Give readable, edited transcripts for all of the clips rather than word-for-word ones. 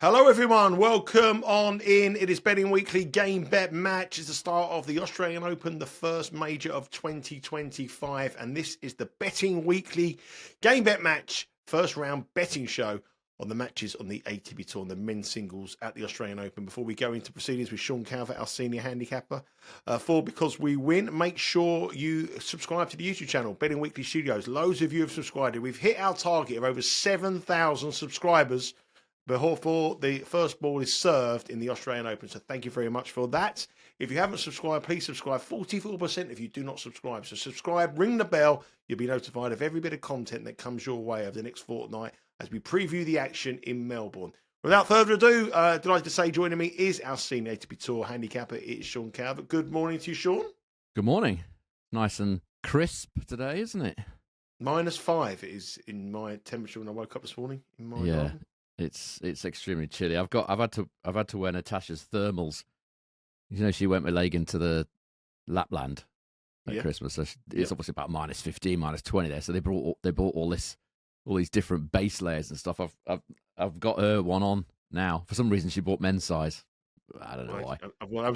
Hello everyone, welcome on in. It is Betting Weekly Game Bet Match. It's the start of the Australian Open, the first major of 2025. And this is the Betting Weekly Game Bet Match, first round betting show on the matches on the ATP Tour and the men's singles at the Australian Open. Before we go into proceedings with Sean Calvert, our senior handicapper, for Because We Win, make sure you subscribe to the YouTube channel, Betting Weekly Studios. Loads of you have subscribed. We've hit our target of over 7,000 subscribers before the first ball is served in the Australian Open. So thank you very much for that. If you haven't subscribed, please subscribe. 44% if you do not subscribe. So subscribe, ring the bell. You'll be notified of every bit of content that comes your way over the next fortnight as we preview the action in Melbourne. Without further ado, delighted to say joining me is our senior ATP Tour handicapper. It is Sean Calvert. Good morning to you, Sean. Good morning. Nice and crisp today, isn't it? -5 is in my temperature when I woke up this morning in my garden. It's extremely chilly. I've had to wear Natasha's thermals. You know, she went with Lagan to the Lapland at Christmas. So it's obviously about -15, -20 there. So they brought all these different base layers and stuff. I've got her one on now. For some reason, she bought men's size. I don't know why. Well, I'm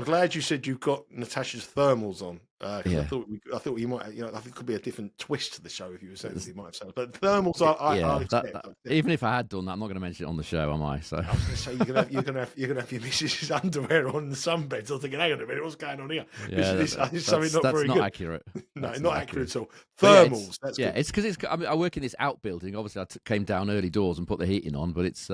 glad you said you've got Natasha's thermals on. I thought you might. I think it could be a different twist to the show if you were saying you might have said. But thermals are. Even if I had done that, I'm not going to mention it on the show, am I? So I was going to say you're going to have your missus's underwear on the sunbeds. I was thinking, hang on a minute, what's going on here? Yeah, that's something not very not good. accurate. No, not accurate at all. Thermals. That's good. It's because I work in this outbuilding. Obviously, I came down early doors and put the heating on, but it's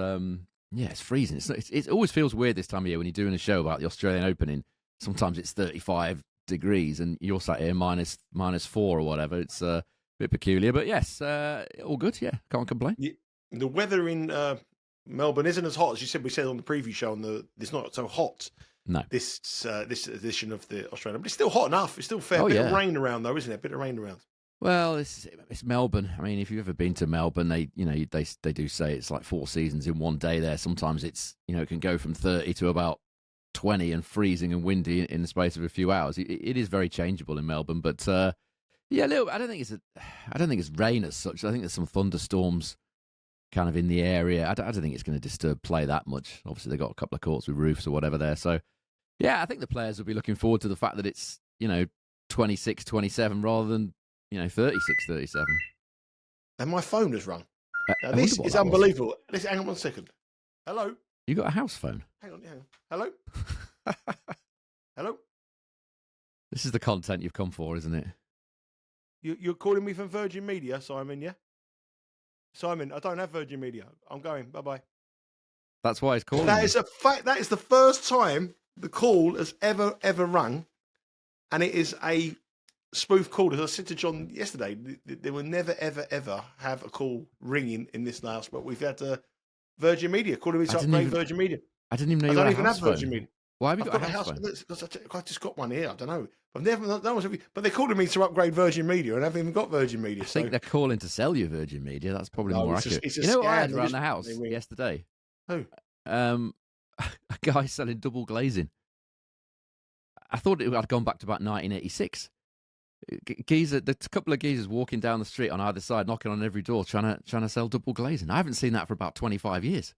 it's freezing. It always feels weird this time of year when you're doing a show about the Australian Open. Sometimes it's 35 degrees and you're sat here -4 or whatever. It's a bit peculiar, but yes, all good. Yeah, can't complain. The weather in Melbourne isn't as hot as you said. We said on the preview show. It's not so hot. No, this edition of the Australian, but it's still hot enough. It's still fair bit of rain around though, isn't it? A bit of rain around. Well, it's Melbourne. I mean, if you've ever been to Melbourne, they do say it's like 4 seasons in one day there. Sometimes it can go from 30 to about 20 and freezing and windy in the space of a few hours. It is very changeable in Melbourne, but I don't think it's rain as such. I think there's some thunderstorms kind of in the area. I don't think it's going to disturb play that much. Obviously, they've got a couple of courts with roofs or whatever there. So, yeah, I think the players will be looking forward to the fact that it's 26, 27 rather than 36, 37. And my phone has rung. This is unbelievable. Hang on 1 second. Hello? You got a house phone? Hang on. Hello? Hello? This is the content you've come for, isn't it? You're calling me from Virgin Media, Simon, yeah? Simon, I don't have Virgin Media. I'm going. Bye-bye. That's why it's calling. That is a fact. That is the first time the call has ever rung. And it is a spoof call. As I said to John yesterday, they will never, ever have a call ringing in this house, but we've had Virgin Media calling me to upgrade Virgin Media. I didn't even know you I don't had even have Virgin Media. Why have you got a house phone? Because I just got one here. I don't know. But they're calling me to upgrade Virgin Media, and I haven't even got Virgin Media. I think they're calling to sell you Virgin Media. That's probably more accurate. You know what I had around the house yesterday? Who? A guy selling double glazing. I thought it had gone back to about 1986. There's a couple of geezers walking down the street on either side, knocking on every door, trying to sell double glazing. I haven't seen that for about 25 years.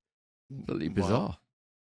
Absolutely bizarre. Wow.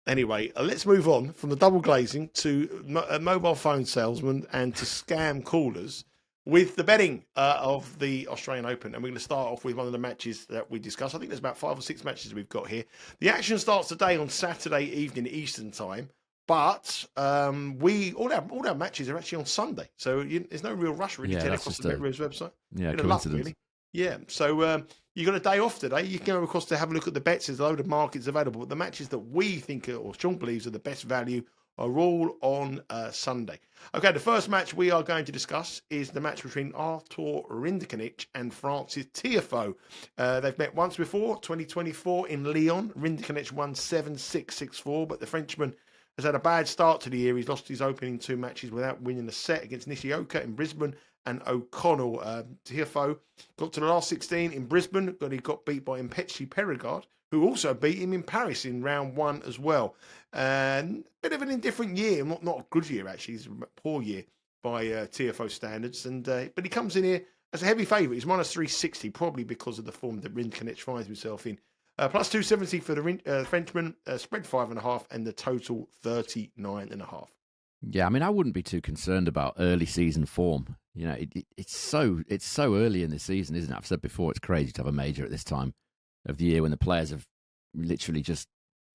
Anyway, let's move on from the double glazing to mobile phone salesmen and to scam callers with the betting of the Australian Open. And we're going to start off with one of the matches that we discussed. I think there's about 5 or 6 matches we've got here. The action starts today on Saturday evening Eastern time. But all our matches are actually on Sunday, so there's no real rush really to get across the BetRivers website. Yeah, coincidence. Really. Yeah, so you got a day off today. You can go across to have a look at the bets. There's a load of markets available, but the matches that we think or Sean believes are the best value are all on Sunday. Okay, the first match we are going to discuss is the match between Arthur Rinderknech and Francis Tiafoe. They've met once before, 2024 in Lyon. Rinderknech won 7-6, 6-4, but the Frenchman has had a bad start to the year. He's lost his opening 2 matches without winning a set against Nishioka in Brisbane and O'Connell. Tiafoe got to the last 16 in Brisbane, but he got beat by Impetri Perregard, who also beat him in Paris in round 1 as well. And a bit of an indifferent year, not a good year actually. It's a poor year by Tiafoe standards. But he comes in here as a heavy favourite. He's -360, probably because of the form that Rinderknech finds himself in. Plus 270 for the Frenchman, spread 5.5, and the total 39.5. Yeah, I mean, I wouldn't be too concerned about early season form. It's so early in the season, isn't it? I've said before, it's crazy to have a major at this time of the year when the players have literally just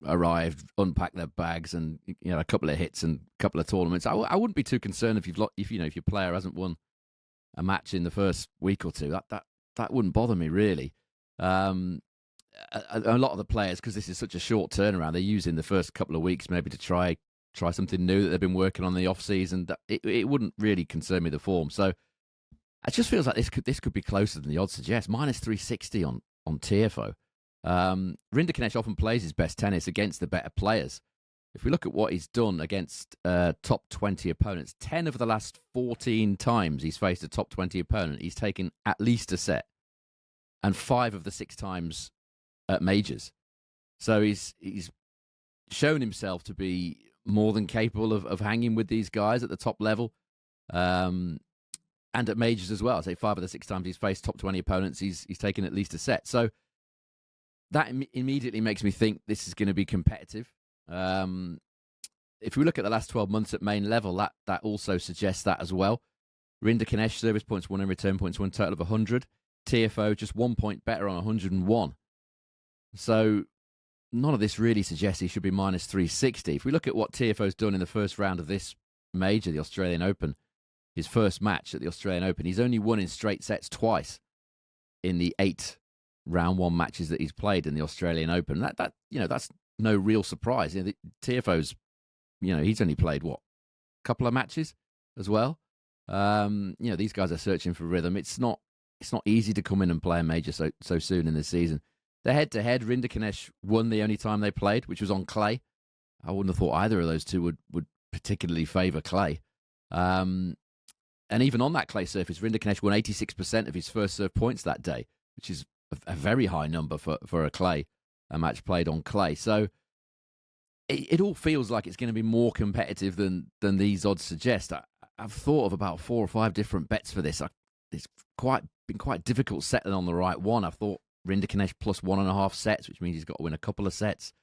arrived, unpacked their bags, and a couple of hits and a couple of tournaments. I wouldn't be too concerned if if your player hasn't won a match in the first week or two. That wouldn't bother me really. A lot of the players, because this is such a short turnaround, they're using the first couple of weeks maybe to try something new that they've been working on in the off season. It wouldn't really concern me, the form. So it just feels like this could be closer than the odds suggest. Minus 360 on Tiafoe. Rinderknech often plays his best tennis against the better players. If we look at what he's done against top 20 opponents, 10 of the last 14 times he's faced a top 20 opponent, he's taken at least a set, and 5 of the 6 times at majors. So he's shown himself to be more than capable of hanging with these guys at the top level, and at majors as well. I'd say 5 of the 6 times he's faced top 20 opponents, he's taken at least a set. So that immediately makes me think this is going to be competitive. If we look at the last 12 months at main level, that also suggests that as well. Rinderknech, service points won and return points won, total of 100. Tiafoe just 1 point better on 101. So none of this really suggests he should be minus 360. If we look at what Tiafoe's done in the first round of this major, the Australian Open, his first match at the Australian Open, he's only won in straight sets twice in the 8 round 1 matches that he's played in the Australian Open. That's no real surprise. Tiafoe's, he's only played a couple of matches as well. These guys are searching for rhythm. It's not easy to come in and play a major so soon in the season. The head-to-head, Rinderknech won the only time they played, which was on clay. I wouldn't have thought either of those two would particularly favour clay. And even on that clay surface, Rinderknech won 86% of his first serve points that day, which is a very high number for a match played on clay. So it all feels like it's going to be more competitive than these odds suggest. I've thought of about 4 or 5 different bets for this. It's been quite difficult settling on the right one. I've thought Rinderknech plus 1.5 sets, which means he's got to win a couple of sets.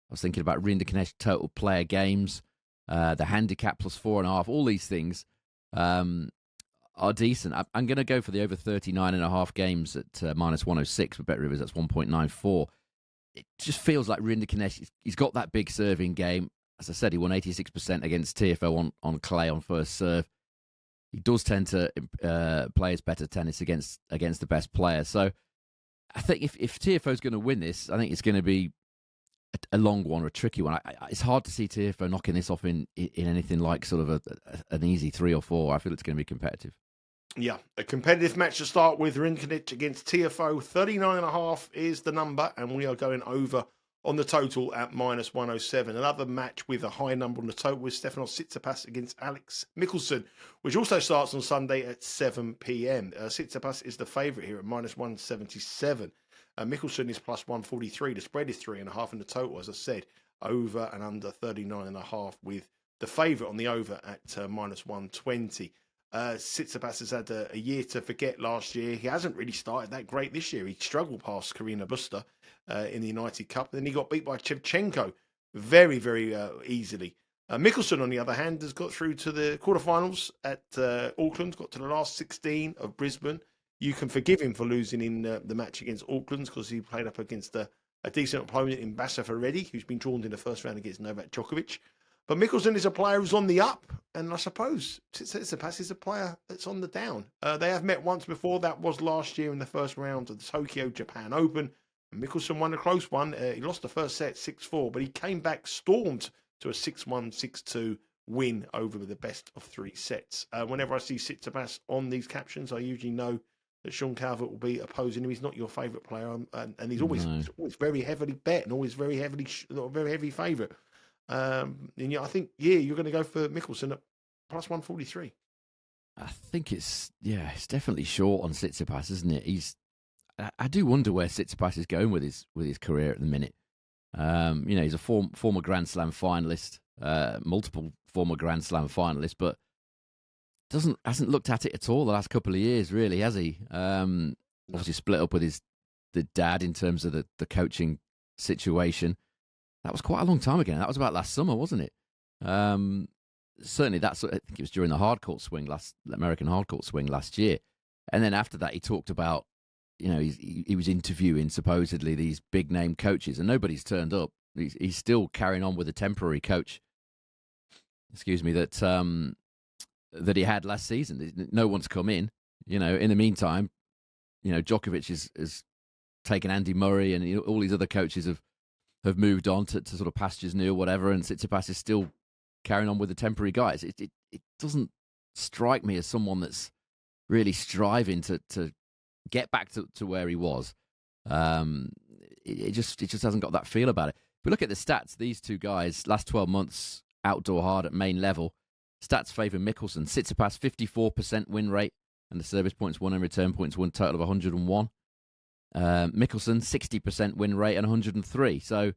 I was thinking about Rinderknech total player games, the handicap plus 4.5. All these things are decent. I'm going to go for the over 39.5 games at minus 106 for Bet Rivers. That's 1.94. It just feels like Rinderknech, he's got that big serving game. As I said, he won 86% against Tiafoe on clay on first serve. He does tend to play his better tennis against the best player. So I think if Tiafoe's going to win this, I think it's going to be a long one or a tricky one. It's hard to see Tiafoe knocking this off in anything like sort of an easy 3 or 4. I feel it's going to be competitive. Yeah, a competitive match to start with. Rinderknech against Tiafoe. 39.5 is the number, and we are going over on the total at minus 107. Another match with a high number on the total is Stefanos Tsitsipas against Alex Michelsen, which also starts on Sunday at 7 p.m. Tsitsipas is the favourite here at minus 177. Michelsen is plus 143. The spread is 3.5, and the total, as I said, over and under 39.5, with the favourite on the over at minus 120. Tsitsipas has had a year to forget last year. He hasn't really started that great this year. He struggled past Carina Busta in the United Cup. Then he got beat by Shevchenko very, very easily. Michelsen, on the other hand, has got through to the quarterfinals at Auckland, got to the last 16 of Brisbane. You can forgive him for losing in the match against Auckland because he played up against a decent opponent in Bassa Ferretti, who's been drawn in the first round against Novak Djokovic. But Michelsen is a player who's on the up, and I suppose Tsitsipas is a player that's on the down. They have met once before. That was last year in the first round of the Tokyo Japan Open. And Michelsen won a close one. He lost the first set 6-4, but he came back, stormed to a 6-1, 6-2 win over the best of 3 sets. Whenever I see Tsitsipas on these captions, I usually know that Sean Calvert will be opposing him. He's not your favourite player, and he's always very heavily bet and always very heavy favourite. And I think you're going to go for Michelsen at plus 143. I think it's definitely short on Tsitsipas, isn't it? I do wonder where Tsitsipas is going with his career at the minute. He's a former Grand Slam finalist, multiple former Grand Slam finalists, but hasn't looked at it at all the last couple of years, really, has he? Obviously split up with the dad in terms of the coaching situation. That was quite a long time ago. That was about last summer, wasn't it? Certainly, I think it was during the American hardcourt swing last year. And then after that, he talked about, he was interviewing supposedly these big name coaches, and nobody's turned up. He's still carrying on with a temporary coach. Excuse me, that he had last season. No one's come in. In the meantime, Djokovic has taken Andy Murray, and all these other coaches have moved on to sort of pastures new or whatever, and Tsitsipas is still carrying on with the temporary guys. It doesn't strike me as someone that's really striving to get back to where he was. It just hasn't got that feel about it. If we look at the stats, these two guys, last 12 months, outdoor hard at main level, stats favour Michelsen. Tsitsipas, 54% win rate, and the service points won and return points won, total of 101. Michelsen, 60% win rate and 103. So,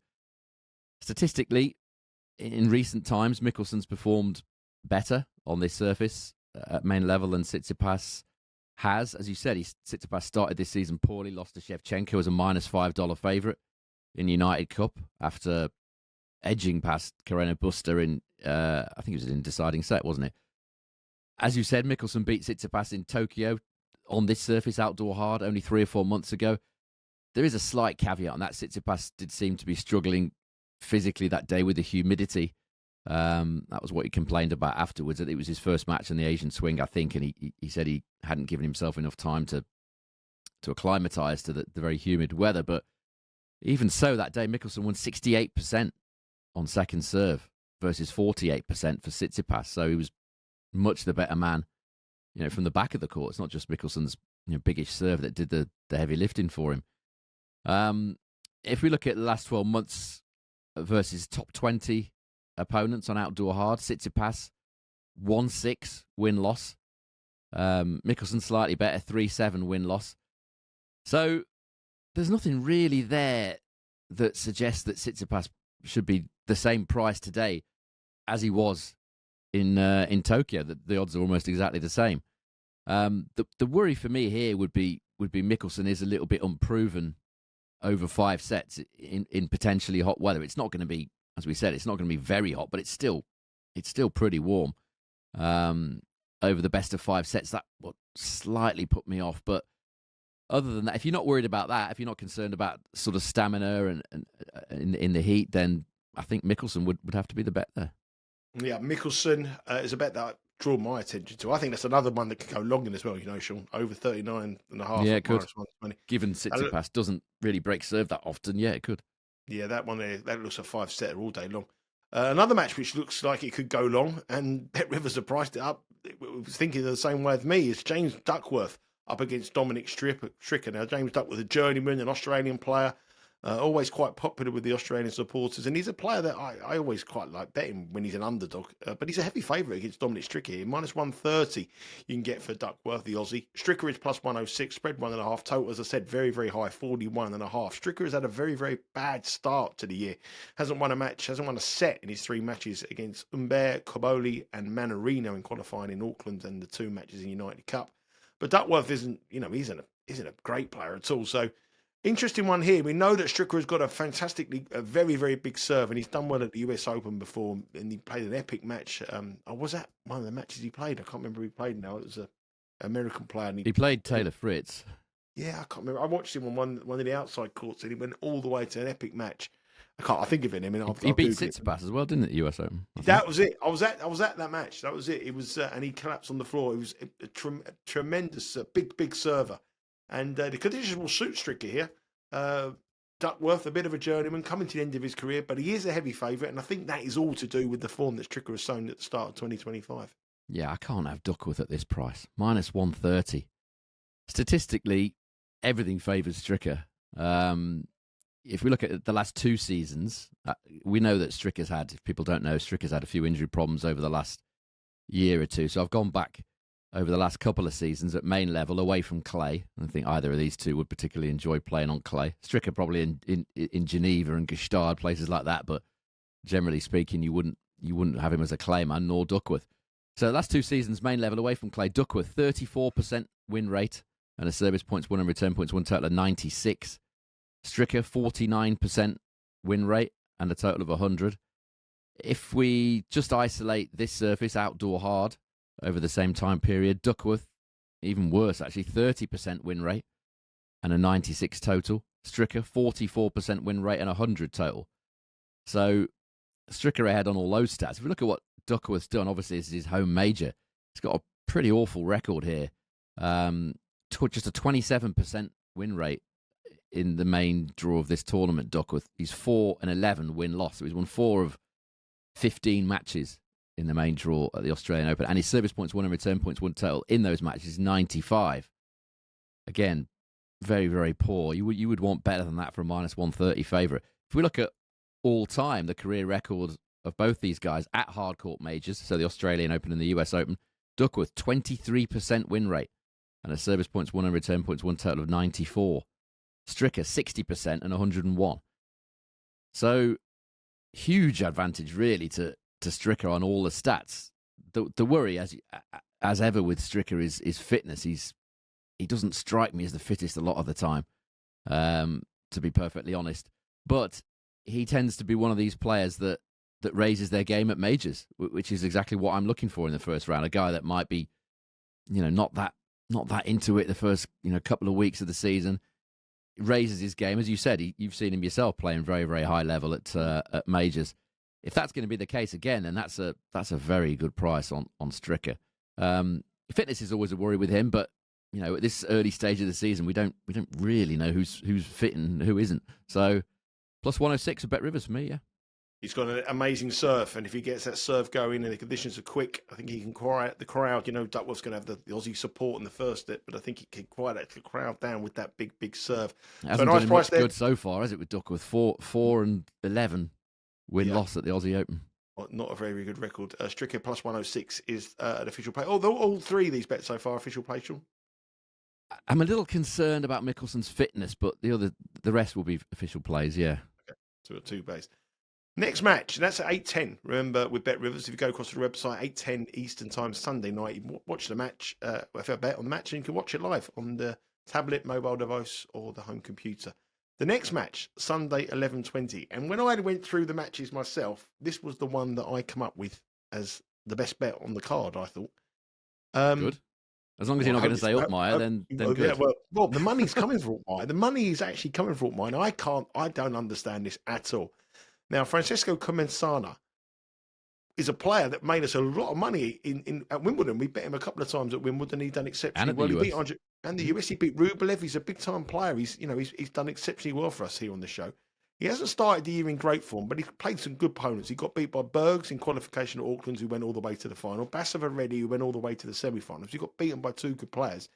statistically, in recent times, Michelsen's performed better on this surface at main level than Tsitsipas has. As you said, Tsitsipas started this season poorly, lost to Shevchenko as a minus $5 favourite in United Cup after edging past Carreño Busta in, I think it was in deciding set, wasn't it? As you said, Michelsen beat Tsitsipas in Tokyo on this surface, outdoor hard, only 3 or 4 months ago. There is a slight caveat on that. Tsitsipas did seem to be struggling physically that day with the humidity. That was what he complained about afterwards, that it was his first match in the Asian swing, I think, and he said he hadn't given himself enough time to acclimatise to the very humid weather. But even so, that day, Michelsen won 68% on second serve versus 48% for Tsitsipas. So he was much the better man, from the back of the court. It's not just Michelsen's biggish serve that did the heavy lifting for him. If we look at the last 12 months versus top 20 opponents on outdoor hard, Tsitsipas 1-6 win-loss. Michelsen slightly better, 3-7 win-loss. So there's nothing really there that suggests that Tsitsipas should be the same price today as he was in Tokyo. The odds are almost exactly the same. The worry for me here would be Michelsen is a little bit unproven over 5 sets in potentially hot weather. It's not going to be, as we said, it's not going to be very hot, but it's still pretty warm. Over the best of 5 sets, that would slightly put me off. But other than that, if you're not worried about that, if you're not concerned about sort of stamina and in the heat, then I think Michelsen would have to be the bet there. Yeah, Michelsen is a bet that drew my attention to. I think that's another one that could go long in as well, Sean. Over 39.5. Yeah, it could. Given Tsitsipas doesn't really break serve that often, yeah, it could. Yeah, that one there, that looks a 5-setter all day long. Another match which looks like it could go long, and Bet Rivers have priced it up. It was thinking the same way as me, is James Duckworth up against Domonic Stricker. Now, James Duckworth, a journeyman, an Australian player, always quite popular with the Australian supporters, and he's a player that I always quite like betting when he's an underdog, but he's a heavy favourite against Domonic Stricker here. Minus 130 you can get for Duckworth, the Aussie. Stricker is plus 106, spread 1.5. Total, as I said, very, very high, 41.5. Stricker has had a very, very bad start to the year. Hasn't won a set in his 3 matches against Humbert, Cobolli and Mannarino in qualifying in Auckland, and the 2 matches in United Cup. But Duckworth isn't a great player at all, so interesting one here. We know that Stricker has got a very, very big serve, and he's done well at the US Open before, and he played an epic match. Was that one of the matches he played? I can't remember who he played now. It was an American player. And he played Taylor Fritz. Yeah, I can't remember. I watched him on one of the outside courts, and he went all the way to an epic match. I think of it. I mean, he beat Tsitsipas as well, didn't it? The US Open. That was it. I was at that match. That was it. It was, and he collapsed on the floor. It was a tremendous, big server, and the conditions will suit Stricker here. Duckworth, a bit of a journeyman, coming to the end of his career, but he is a heavy favourite, and I think that is all to do with the form that Stricker has shown at the start of 2025. Yeah, I can't have Duckworth at this price. Minus 130. Statistically, everything favours Stricker. If we look at the last 2 seasons, we know that Stricker's had, if people don't know, Stricker's had a few injury problems over the last year or two. So I've gone back over the last couple of seasons at main level, away from clay. I don't think either of these two would particularly enjoy playing on clay. Stricker probably in Geneva and Gstaad, places like that, but generally speaking, you wouldn't have him as a clay man, nor Duckworth. So the last 2 seasons, main level, away from clay. Duckworth, 34% win rate and a service points won and return points won, total of 96. Stricker, 49% win rate and a total of 100. If we just isolate this surface, outdoor hard, over the same time period, Duckworth, even worse actually, 30% win rate and a 96 total. Stricker, 44% win rate and 100 total. So Stricker ahead on all those stats. If we look at what Duckworth's done, obviously this is his home major. He's got a pretty awful record here. Just a 27% win rate in the main draw of this tournament, Duckworth. He's 4-11 win-loss. So he's won 4 of 15 matches in the main draw at the Australian Open. And his service points won and return points won total in those matches is 95. Again, very, very poor. You would want better than that for a -130 favourite. If we look at all time, the career record of both these guys at hardcourt majors, so the Australian Open and the US Open, Duckworth, 23% win rate and a service points won and return points won total of 94. Stricker, 60% and 101. So, huge advantage, really, to Stricker on all the stats. The worry, as ever with Stricker, is fitness. He doesn't strike me as the fittest a lot of the time, to be perfectly honest. But he tends to be one of these players that raises their game at majors, which is exactly what I'm looking for in the first round. A guy that might be, not that into it the first couple of weeks of the season, raises his game. As you said, you've seen him yourself playing very, very high level at majors. If that's going to be the case again, then that's a very good price on Stricker. Fitness is always a worry with him, but at this early stage of the season, we don't really know who's fit and who isn't. So +106 for Bet Rivers for me, yeah. He's got an amazing serve, and if he gets that serve going and the conditions are quick, I think he can quiet the crowd. Duckworth's going to have the Aussie support in the first bit, but I think he can quiet the crowd down with that big serve. Hasn't done much good so far, has it, with Duckworth? 4-11 win-loss at the Aussie Open. Well, not a very good record. Stricker +106 is an official play. Although all three of these bets so far official play, Sean. I'm a little concerned about Michelsen's fitness, but the rest will be official plays, yeah. Okay, so two bays. Next match, and that's at 8:10. Remember, with Bet Rivers, if you go across to the website, 8:10 Eastern Time, Sunday night, you can watch the match, if you bet on the match, and you can watch it live on the tablet, mobile device, or the home computer. The next match, Sunday, 11:20. And when I went through the matches myself, this was the one that I come up with as the best bet on the card, I thought. Good. As long as you're not going to say Altmaier, then good. Yeah, well, the money's coming for Altmaier. The money is actually coming for Altmaier. And I don't understand this at all. Now, Francesco Comesana is a player that made us a lot of money at Wimbledon. We bet him a couple of times at Wimbledon. He's done exceptionally well. And the US, he beat Rublev. He's a big-time player. He's done exceptionally well for us here on the show. He hasn't started the year in great form, but he's played some good opponents. He got beat by Bergs in qualification at Auckland, who went all the way to the final. Bassava-Reddy, who went all the way to the semi-finals. He got beaten by two good players.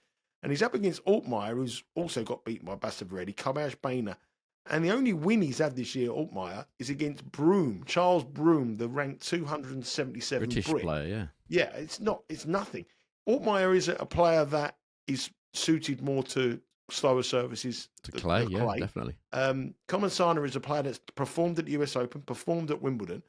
And he's up against Altmaier, who's also got beaten by Bassava-Reddy, Calvert Boehner. And the only win he's had this year, Altmaier, is against Broome, Charles Broome, the ranked 277 British Brit. player, yeah. Yeah, it's nothing. Altmaier is a player that is suited more to slower services. To clay, yeah, definitely. Comesana is a player that's performed at the US Open, performed at Wimbledon.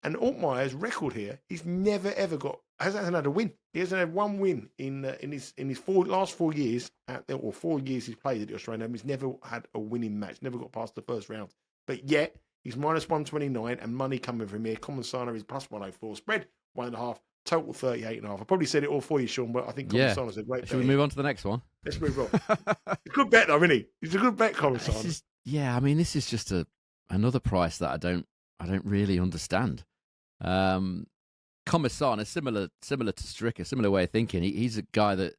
And Altmaier's record here, he's never ever hasn't had a win. He hasn't had one win in his last 4 years, or 4 years he's played at the Australian Open. He's never had a winning match, never got past the first round. But yet, he's -129 and money coming from here. Comesana is +104, spread 1.5, total 38.5. I probably said it all for you, Sean, but I think Comesana's a great bet. Should we move on to the next one? Let's move on. It's a good bet, though, isn't he? He's a good bet, Comesana. Yeah, I mean, this is just another price that I don't really understand. Comesana, similar to Stricker, similar way of thinking. He's a guy that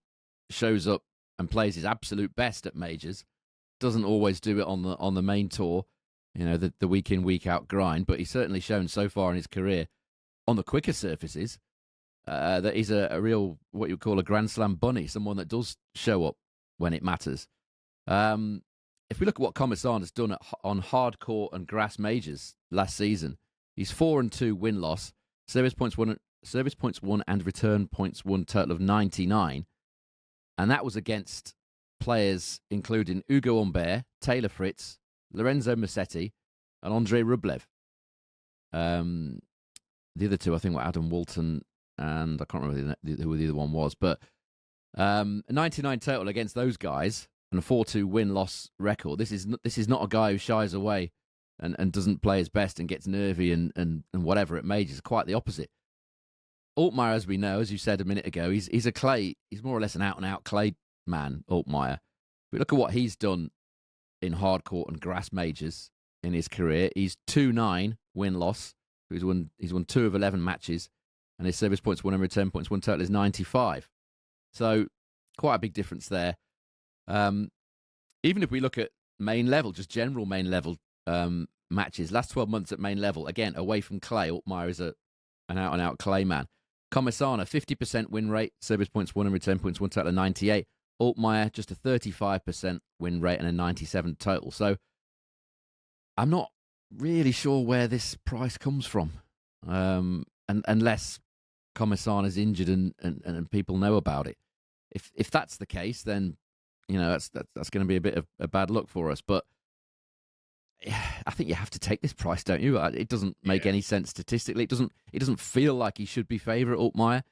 shows up and plays his absolute best at majors. Doesn't always do it on the main tour, the week in, week out grind. But he's certainly shown so far in his career on the quicker surfaces that he's a real, what you would call a Grand Slam bunny, someone that does show up when it matters. If we look at what Comesana's done on hard court and grass majors last season, he's 4-2 win-loss, service points won and return points won total of 99. And that was against players including Ugo Humbert, Taylor Fritz, Lorenzo Musetti, and Andrei Rublev. The other two, I think, were Adam Walton, and I can't remember who the other one was. But 99 total against those guys, and a 4-2 win-loss record. This is not a guy who shies away and doesn't play his best and gets nervy and whatever at majors. Quite the opposite. Altmaier, as we know, as you said a minute ago, he's a clay. He's more or less an out-and-out clay man, Altmaier. But look at what he's done in hard court and grass majors in his career. He's 2-9 win-loss. He's won 2 of 11 matches, and his service points won and return points won total is 95. So quite a big difference there. Even if we look at main level, just general main level matches, last 12 months at main level, again, away from clay, Altmaier is an out-and-out clay man. Comesana, 50% win rate, service points won and return points won total of 98. Altmaier, just a 35% win rate and a 97 total. So I'm not really sure where this price comes from, and unless Comesana is injured and people know about it. If that's the case, then that's going to be a bit of a bad look for us. But I think you have to take this price, don't you? It doesn't make any sense statistically. It doesn't feel like he should be favourite, Altmaier.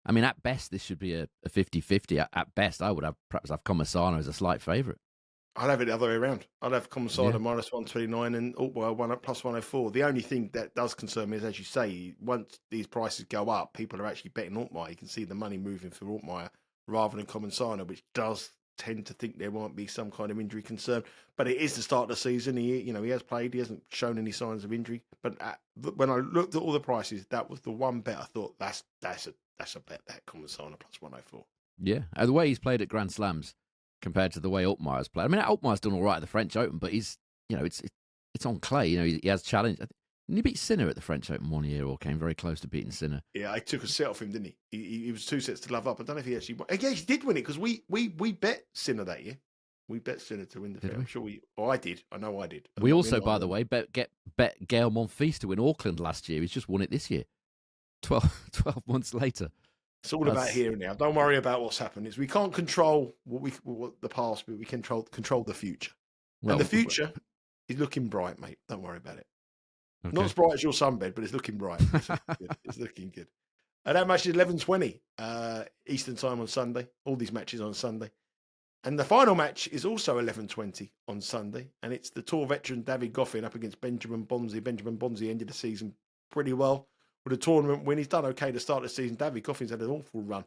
I mean, at best, this should be a 50-50. At best, I would perhaps have Comesana as a slight favourite. I'd have it the other way around. I'd have Comesana minus 129 and Altmaier plus 104. The only thing that does concern me is, as you say, once these prices go up, people are actually betting Altmaier. You can see the money moving for Altmaier rather than Comesana, which does tend to think there might be some kind of injury concern. But it is the start of the season. He has played. He hasn't shown any signs of injury. But when I looked at all the prices, that was the one bet I thought that's a bet, that Comesana plus 104. Yeah, the way he's played at Grand Slams compared to the way Altmaier's played. I mean, Altmaier's done all right at the French Open, but he's it's on clay. He has challenged. Didn't he beat Sinner at the French Open one year, or came very close to beating Sinner? Yeah, I took a set off him, didn't he? He was 2 sets to love up. I don't know if he actually won. Yeah, he did win it because we bet Sinner that year. We bet Sinner to win the fair. I'm sure I did. I know I did. We also, by the way, bet Gael Monfils to win Auckland last year. He's just won it this year. 12 months later. It's all about here and now. Don't worry about what's happened. We can't control what the past, but we can control the future. Well, and the future is looking bright, mate. Don't worry about it. Okay. Not as bright as your sunbed, but it's looking bright. It's looking good. That match is 11:20 Eastern time on Sunday. All these matches on Sunday. And the final match is also 11:20 on Sunday. And it's the Tour veteran David Goffin up against Benjamin Bonzi. Benjamin Bonzi ended the season pretty well with a tournament win. He's done okay to start the season. David Goffin's had an awful run.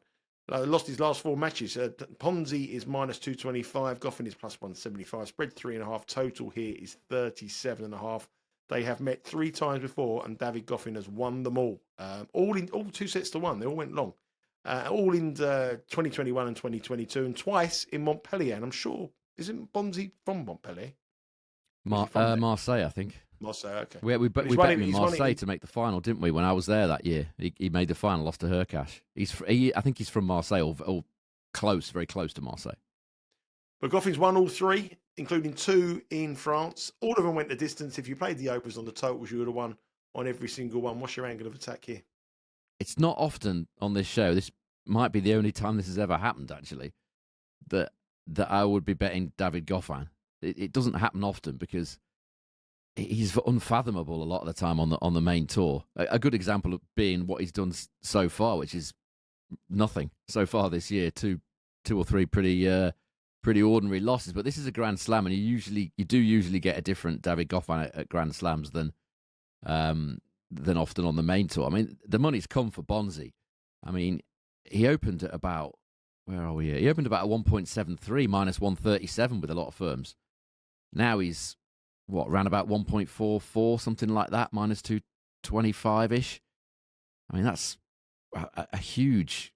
Lost his last 4 matches. Bonzi is minus 225. Goffin is plus 175. Spread 3.5. Total here is 37.5. They have met 3 times before, and David Goffin has won them all. All 2 sets to 1. They all went long. All in 2021 and 2022, and twice in Montpellier. And I'm sure, isn't Bonzi from Montpellier? Marseille, I think. Marseille, okay. We bet him in Marseille to make the final, didn't we? When I was there that year, he made the final, lost to Herkash. I think he's from Marseille, or close, very close to Marseille. But Goffin's won all 3, including 2 in France. All of them went the distance. If you played the Opens on the totals, you would have won on every single one. What's your angle of attack here? It's not often on this show. This might be the only time this has ever happened, actually, that I would be betting David Goffin. It doesn't happen often because he's unfathomable a lot of the time on the main tour. A good example of being what he's done so far, which is nothing so far this year. Two or three pretty ordinary losses, but this is a Grand Slam, and you do usually get a different David Goffin at Grand Slams than often on the main tour. I mean, the money's come for Bonzi. I mean, he opened at about, where are we here? He opened about a 1.73 minus 137 with a lot of firms. Now he's around about 1.44, something like that, minus 225-ish. I mean, that's a huge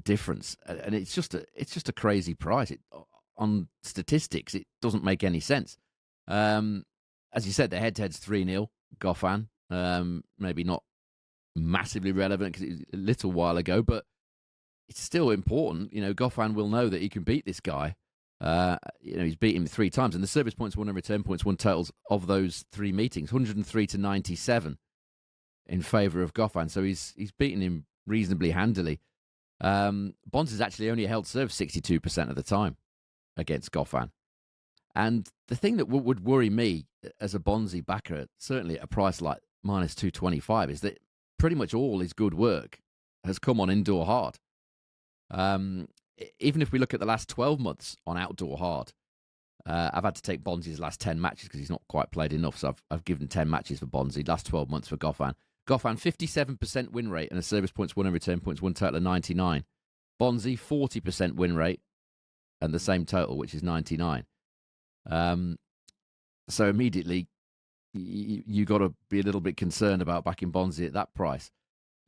difference, and it's just a crazy price. On statistics, it doesn't make any sense. As you said, the head-to-head's 3-0, Goffin. Maybe not massively relevant because it was a little while ago, but it's still important. Goffin will know that he can beat this guy. He's beat him 3 times, and the service points won and return points won totals of those 3 meetings, 103 to 97 in favour of Goffin. So he's beaten him reasonably handily. Bonzi's actually only held serve 62% of the time against Goffin. And the thing that would worry me as a Bonzi backer, certainly at a price like minus 225, is that pretty much all his good work has come on indoor hard. Even if we look at the last 12 months on outdoor hard, I've had to take Bonzi's last 10 matches because he's not quite played enough, so I've given 10 matches for Bonzi. Last 12 months for Goffin. Goffin, 57% win rate and a service points won and return points won total of 99. Bonzi, 40% win rate and the same total, which is 99. So immediately, you got to be a little bit concerned about backing Bonzi at that price.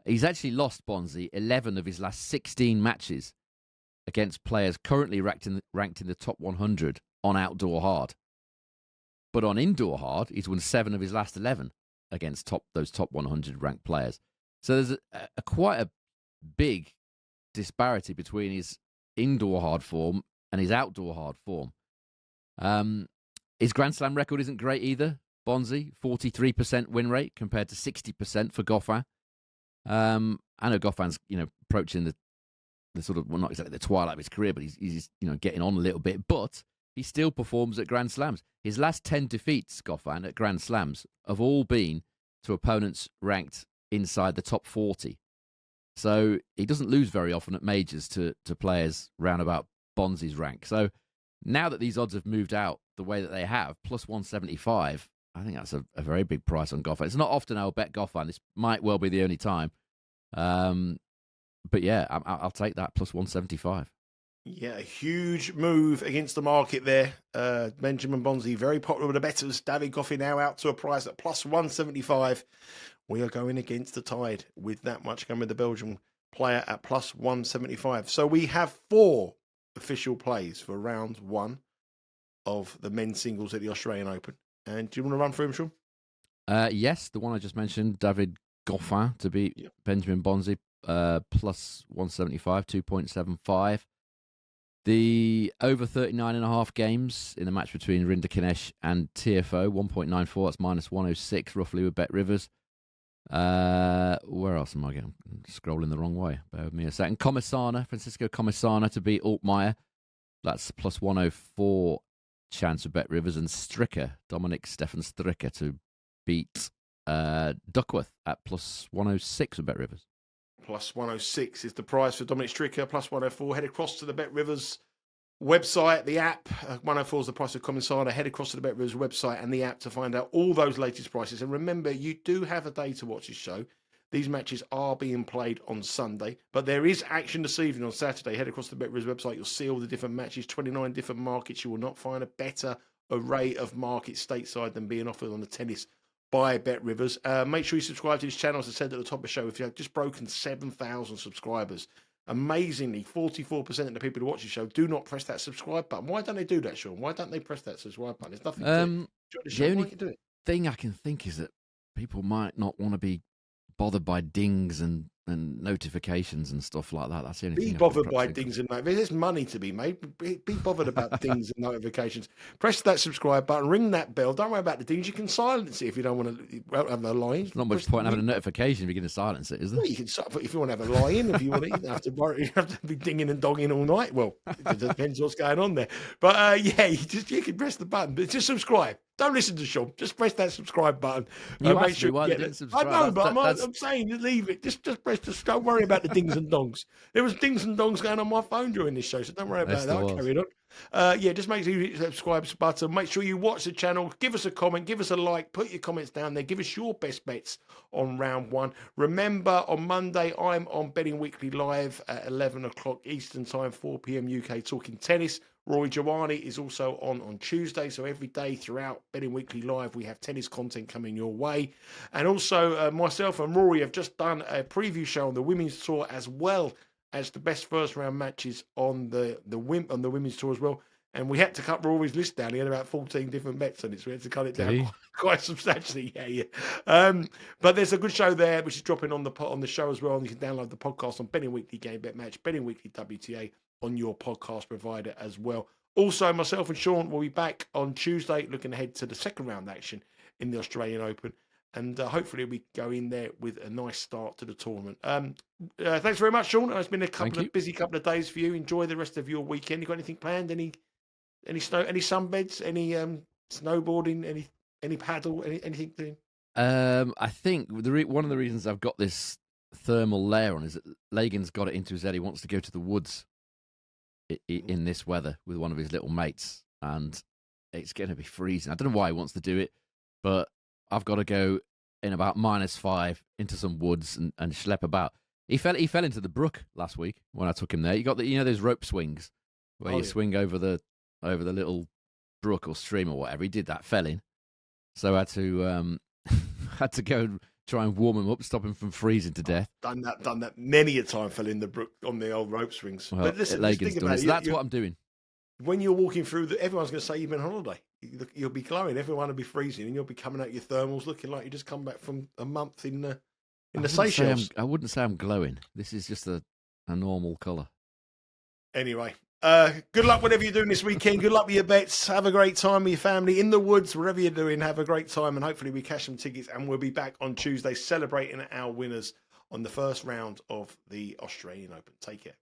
He's actually lost, Bonzi, 11 of his last 16 matches against players currently ranked in the top 100 on outdoor hard. But on indoor hard, he's won 7 of his last 11 against those top 100 ranked players. So there's quite a big disparity between his indoor hard form and his outdoor hard form. His Grand Slam record isn't great either. Bonzi, 43% win rate compared to 60% for Goffin. I know Goffin's, approaching the sort of, well, not exactly the twilight of his career, but he's getting on a little bit. But he still performs at Grand Slams. His last 10 defeats, Goffin, at Grand Slams have all been to opponents ranked inside the top 40. So he doesn't lose very often at majors to players round about Bonzi's rank. So now that these odds have moved out the way that they have, plus 175, I think that's a very big price on Goffin. It's not often I'll bet Goffin. This might well be the only time. But yeah, I'll take that plus 175. Yeah, a huge move against the market there. Benjamin Bonzi, very popular with the bettors. David Goffin now out to a price at plus 175. We are going against the tide with that much going with the Belgian player at plus 175. So we have 4 official plays for round 1 of the men's singles at the Australian Open. And do you want to run through them, Sean? Yes, the one I just mentioned, David Goffin to beat Benjamin Bonzi, plus 175, 2.75. The over 39.5 games in the match between Rinderknech and Tiafoe, 1.94, that's minus 106 roughly with Bet Rivers. Where else am I getting? I'm scrolling the wrong way. Bear with me a second. Francisco Comesana to beat Altmaier. That's plus 104 chance with Bet Rivers. And Stricker, Domonic Stefan Stricker to beat Duckworth at plus 106 with Bet Rivers. Plus 106 is the price for Dominic Stricker. Plus 104. Head across to the Bet Rivers website, the app. 104 is the price of Comesana. Head across to the Bet Rivers website and the app to find out all those latest prices. And remember, you do have a day to watch this show. These matches are being played on Sunday, but there is action this evening on Saturday. Head across to the Bet Rivers website. You'll see all the different matches, 29 different markets. You will not find a better array of markets stateside than being offered on the tennis by Bet Rivers. Make sure you subscribe to this channel. As I said at the top of the show, if you have just broken 7,000 subscribers, amazingly, 44% of the people who watch the show do not press that subscribe button. Why don't they do that, Sean? Why don't they press that subscribe button? There's nothing to it. The only thing I can think is that people might not want to be bothered by dings and notifications and stuff like that. That's the only thing. Be bothered by dings and notifications. There's money to be made. Be bothered about dings and notifications. Press that subscribe button, ring that bell. Don't worry about the dings. You can silence it if you don't want to have no lie-in. There's not much point in having a notification if you're going to silence it, is there? Well, you can, if you want to have a lie-in, if you want to, you don't have to worry. You have to be dinging and dogging all night. Well, it depends what's going on there. But you can press the button. But just subscribe. Don't listen to Sean. Just press that subscribe button. You asked me why they didn't subscribe. I know, but I'm saying leave it. Just press. Just don't worry about the dings and dongs. There was dings and dongs going on my phone during this show, so don't worry about that. I'll carry it on. Just make sure you hit the subscribe button. Make sure you watch the channel. Give us a comment. Give us a like. Put your comments down there. Give us your best bets on round 1. Remember, on Monday, I'm on Betting Weekly Live at 11 o'clock Eastern Time, 4 p.m. UK, talking tennis. Rory Giovanni is also on Tuesday, so every day throughout Betting Weekly Live, we have tennis content coming your way. And also, myself and Rory have just done a preview show on the Women's Tour, as well as the best first-round matches on the Women's Tour as well. And we had to cut Rory's list down. He had about 14 different bets on it, so we had to cut it down quite substantially. Yeah. But there's a good show there, which is dropping on the show as well. And you can download the podcast on Betting Weekly Game Bet Match, Betting Weekly WTA, on your podcast provider as well. Also, myself and Sean will be back on Tuesday, looking ahead to the second round action in the Australian Open. And hopefully we go in there with a nice start to the tournament. Thanks very much, Sean. It's been a busy couple of days for you. Enjoy the rest of your weekend. You got anything planned? Any sunbeds? Any snowboarding? Any paddle? Anything doing? I think one of the reasons I've got this thermal layer on is that Lagan's got it into his head. He wants to go to the woods in this weather with one of his little mates, and it's going to be freezing. I don't know why he wants to do it, but I've got to go in about -5 into some woods and schlep about. He fell into the brook last week when I took him there. You got those rope swings where you swing over the little brook or stream or whatever. He did that, fell in. So I had to had to go and try and warm him up, stop him from freezing to death. Done that many a time. Fell in the brook on the old rope swings. Well, but listen, think about it. So that's what I'm doing. When you're walking through, everyone's going to say you've been on holiday. You'll be glowing. Everyone will be freezing, and you'll be coming out your thermals looking like you just come back from a month in the Seychelles. I wouldn't say I'm glowing. This is just a normal colour. Anyway, good luck whatever you're doing this weekend. Good luck with your bets. Have a great time with your family in the woods, wherever you're doing. Have a great time, and hopefully we cash some tickets. And we'll be back on Tuesday celebrating our winners on the first round of the Australian Open. Take care.